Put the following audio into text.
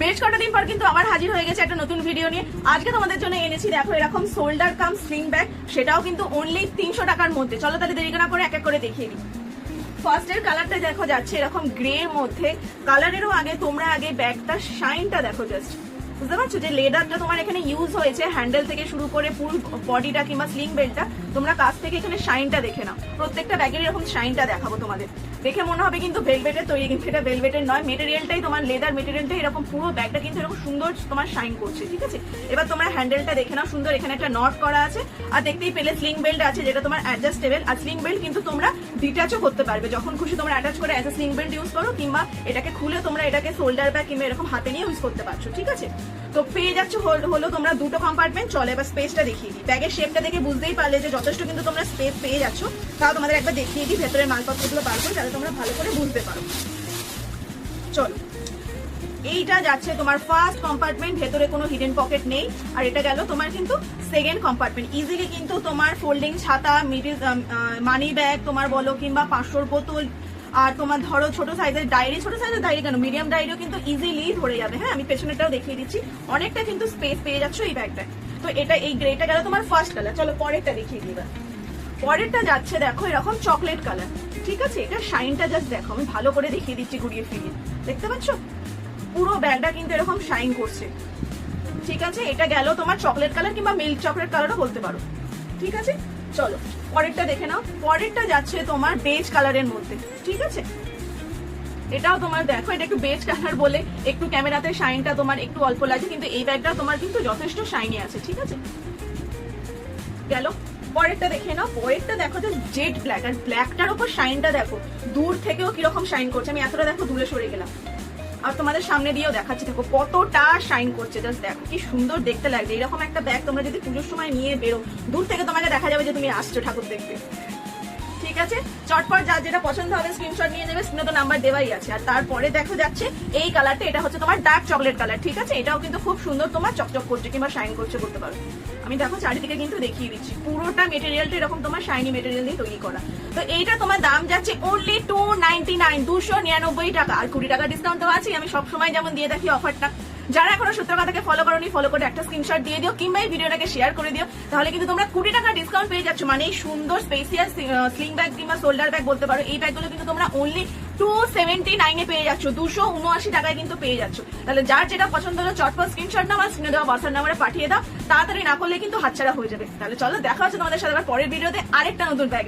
বেশ কটা দিন পর কিন্তু আবার হাজির হয়ে গেছে একটা নতুন ভিডিও নিয়ে। আজকে তোমাদের জন্য এনেছি দেখো এরকম শোল্ডার কাম স্লিং ব্যাগ, সেটাও কিন্তু অনলি 300 টাকার মধ্যে। চলো তাহলে দেরি না করে এক এক করে দেখিয়ে দিই। ফার্স্ট এর কালারটা দেখো যাচ্ছে এরকম গ্রে এর মধ্যে। কালারেরও আগে তোমরা আগে ব্যাগটার শাইনটা দেখো, জাস্ট বুঝতে পারছো যে লেদারটা তোমার এখানে ইউজ হয়েছে, হ্যান্ডেল থেকে শুরু করে পুরো বডিটা কিংবা স্লিং বেল্টটা তোমরা কাছ থেকে এখানে শাইনটা দেখে নাও। প্রত্যেকটা ব্যাগের এরকম শাইনটা দেখাবো তোমাদের, দেখে মনে হবে কিন্তু ভেলভেটের তৈরি, কিন্তু এটা ভেলভেটের নয়, মেটেরিয়ালটাই তোমার লেদার মেটেরিয়ালটাই এরকম পুরো ব্যাগটা কিন্তু এরকম সুন্দর তোমার শাইন করছে। ঠিক আছে, এবার তোমরা হ্যান্ডেলটা দেখে নাও, সুন্দর এখানে একটা নট করা আছে, আর দেখতেই পেলে স্লিং বেল্ট আছে যেটা তোমার অ্যাডজাস্টেবল। আর স্লিং বেল্ট কিন্তু তোমরা ডিটাচও করতে পারবে, যখন খুশি তোমরা অ্যাটাচ করে as a sling belt use করো, কিংবা এটাকে খুলে তোমরা এটাকে শোল্ডার ব্যাগ কিংবা এরকম হাতে নিয়ে ইউজ করতে পারছো। ঠিক আছে, তো পেয়ে যাচ্ছ হলো তোমরা দুটো কম্পার্টমেন্ট। চলো এবার স্পেসটা দেখিয়ে দিই। ব্যাগের শেপটা দেখে বুঝতেই পারলে যে যথেষ্ট কিন্তু তোমরা স্পেস পেয়ে যাচ্ছ। তাও তোমাদের একবার দেখিয়ে দিই ভেতরের মালপত্রগুলো বার করে, যাতে তোমরা ভালো করে বুঝতে পারো। চলো, এইটা যাচ্ছে তোমার ফার্স্ট কম্পার্টমেন্ট, ভেতরে কোনো হিডেন পকেট নেই। আর এটা গেল তোমার কিন্তু সেকেন্ড কম্পার্টমেন্ট। ইজিলি কিন্তু তোমার ফোল্ডিং ছাতা, মিডিল মানি ব্যাগ তোমার বলো, কিংবা 500 বোতল, আর তোমার ধরো ছোট সাইজের ডায়েরি, ছোট সাইজের ডায়েরি কেন, মিডিয়াম ডায়েরিও কিন্তু ইজিলি ধরে যাবে। হ্যাঁ, আমি পেছনেটাও দেখিয়ে দিচ্ছি, অনেকটা কিন্তু স্পেস পেয়ে যাচ্ছ এই ব্যাগটায়। তো এটা এই গ্রেটা গেল তোমার ফার্স্ট কালার। চলো পরেরটা দেখিয়ে দিবা। পরেরটা যাচ্ছে দেখো এরকম চকলেট কালার। ঠিক আছে, এটা শাইনটা জাস্ট দেখো, আমি ভালো করে দেখিয়ে দিচ্ছি ঘুরিয়ে ফিরিয়ে, দেখতে পাচ্ছ পুরো ব্যাগটা কিন্তু এরকম শাইন করছে। ঠিক আছে, এটা গেল তোমার চকলেট কালার কিংবা মিল্ক চকলেট কালারও বলতে পারো। ঠিক আছে, চলো পরেরটা দেখে নাও। পরেরটা যাচ্ছে তোমার বেজ কালারের মধ্যে। ঠিক আছে, এটাও তোমার দেখো, এটা একটু বেজ কালার বলে একটু ক্যামেরাতে শাইনটা তোমার একটু অল্প লাগে, কিন্তু এই ব্যাগটা তোমার কিন্তু যথেষ্ট শাইনি আছে। ঠিক আছে, গেল পরেরটা দেখে নাও। পরেরটা দেখো যে জেড ব্ল্যাক, আর ব্ল্যাকটার উপর শাইনটা দেখো, দূর থেকেও কিরকম শাইন করছে। আমি এতটা দেখো দূরে সরে গেলাম, আর তোমাদের সামনে দিয়েও দেখাচ্ছি, দেখো কতটা শাইন করছে। জাস্ট দেখো কি সুন্দর দেখতে লাগছে। এরকম একটা ব্যাগ তোমরা যদি পুজোর সময় নিয়ে বেরো, দূর থেকে তোমাকে দেখা যাবে যে তুমি আসছো ঠাকুর দেখতে। ঠিক আছে, চটপট যা যেটা পছন্দ হবে স্ক্রিনশট নিয়ে নেবে, স্ক্রিনে তো নাম্বার দেওয়াই আছে। আর তারপরে দেখো যাচ্ছে এই কালারটা, এটা হচ্ছে তোমার ডার্ক চকলেট কালার। ঠিক আছে, এটাও কিন্তু খুব সুন্দর তোমার চকচক করছে কিংবা শাইন করছে বলতে পারো। আমি দেখো চারিদিকে কিন্তু দেখিয়ে দিচ্ছি, পুরোটা মেটেরিয়ালটা এরকম তোমার শাইনি মেটেরিয়াল দিয়ে তৈরি করা। তো এইটা তোমার দাম যাচ্ছে অনলি 299, 299 টাকা। আর 20 টাকা ডিসকাউন্ট তো আছে, আমি সবসময় যেমন দিয়ে থাকি অফারটা। যারা এখনো সূত্রকথাকে ফলো করোনি, ফলো করে একটা স্ক্রিনশট দিয়ে দিও, কিংবা এই ভিডিওটাকে শেয়ার করে দিও, তাহলে কিন্তু তোমরা 20 টাকা ডিসকাউন্ট পেয়ে যাচ্ছ। মানে এই সুন্দর স্পেসিয়াস স্লিং ব্যাগ কিংবা শোল্ডার ব্যাগ বলতে পারো, এই ব্যাগগুলো কিন্তু তোমরা অনলি 279 পেয়ে যাচ্ছ, 279 টাকায় কিন্তু পেয়ে যাচ্ছ। তাহলে যার যেটা পছন্দ হলো চটপট স্ক্রিনশট নাও, স্ক্রিনে দেওয়া হোয়াটসঅ্যাপ নাম্বারে পাঠিয়ে দাও। তাড়াতাড়ি না করলে কিন্তু হাতছাড়া হয়ে যাবে। তাহলে চলো দেখা হচ্ছে তোমাদের সাথে আবার পরের ভিডিওতে আরেকটা নতুন ব্যাগ।